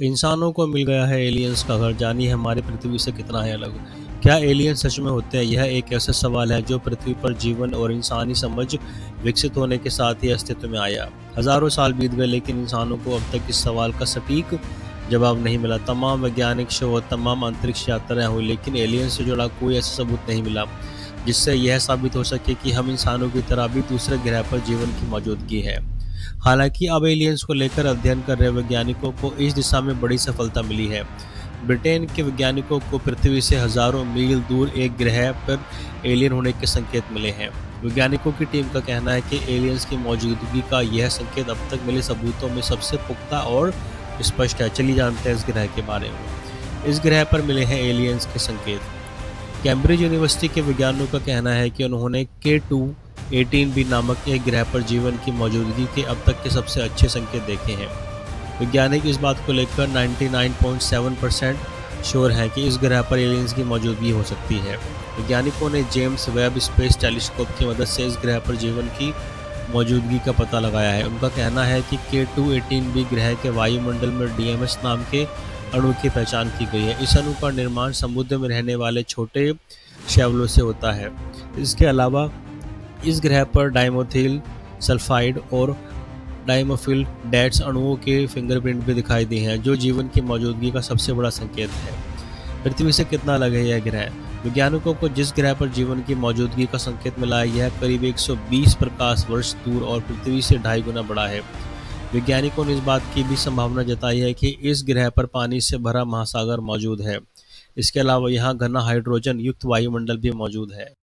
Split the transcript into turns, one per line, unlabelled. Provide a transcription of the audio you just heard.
इंसानों को मिल गया है एलियंस का घर, जानिए हमारी पृथ्वी से कितना है अलग। क्या एलियन सच में होते हैं? यह एक ऐसा सवाल है जो पृथ्वी पर जीवन और इंसानी समझ विकसित होने के साथ ही अस्तित्व में आया। हजारों साल बीत गए लेकिन इंसानों को अब तक इस सवाल का सटीक जवाब नहीं मिला। तमाम वैज्ञानिक शोध, तमाम अंतरिक्ष यात्राएं हुई लेकिन एलियन से जुड़ा कोई ऐसा सबूत नहीं मिला जिससे यह साबित हो सके कि हम इंसानों की तरह भी दूसरे ग्रह पर जीवन की मौजूदगी है। हालांकि अब एलियंस को लेकर अध्ययन कर रहे वैज्ञानिकों को इस दिशा में बड़ी सफलता मिली है। ब्रिटेन के वैज्ञानिकों को पृथ्वी से हजारों मील दूर एक ग्रह पर एलियन होने के संकेत मिले हैं। वैज्ञानिकों की टीम का कहना है कि एलियंस की मौजूदगी का यह संकेत अब तक मिले सबूतों में सबसे पुख्ता और स्पष्ट है। चलिए जानते हैं इस ग्रह के बारे में। इस ग्रह पर मिले हैं एलियंस के संकेत। कैम्ब्रिज यूनिवर्सिटी के वैज्ञानिकों का कहना है कि उन्होंने K2-18b नामक एक ग्रह पर जीवन की मौजूदगी के अब तक के सबसे अच्छे संकेत देखे हैं। वैज्ञानिक इस बात को लेकर 99.7% श्योर हैं कि इस ग्रह पर एलियंस की मौजूदगी हो सकती है। वैज्ञानिकों ने जेम्स वेब स्पेस टेलीस्कोप की मदद से इस ग्रह पर जीवन की मौजूदगी का पता लगाया है। उनका कहना है कि K2-18b ग्रह के वायुमंडल में DMS नाम के अणु की पहचान की गई है। इस अणु का निर्माण समुद्र में रहने वाले छोटे शैवालों से होता है। इसके अलावा इस ग्रह पर डाइमेथिल सल्फाइड और डाइमोफिल डेट्स अणुओं के फिंगरप्रिंट भी दिखाई दिए हैं जो जीवन की मौजूदगी का सबसे बड़ा संकेत है। पृथ्वी से कितना अलग है यह ग्रह? वैज्ञानिकों को जिस ग्रह पर जीवन की मौजूदगी का संकेत मिला है यह करीब 120 प्रकाश वर्ष दूर और पृथ्वी से 2.5 गुना बड़ा है। वैज्ञानिकों ने इस बात की भी संभावना जताई है कि इस ग्रह पर पानी से भरा महासागर मौजूद है। इसके अलावा यहाँ घना हाइड्रोजन युक्त वायुमंडल भी मौजूद है।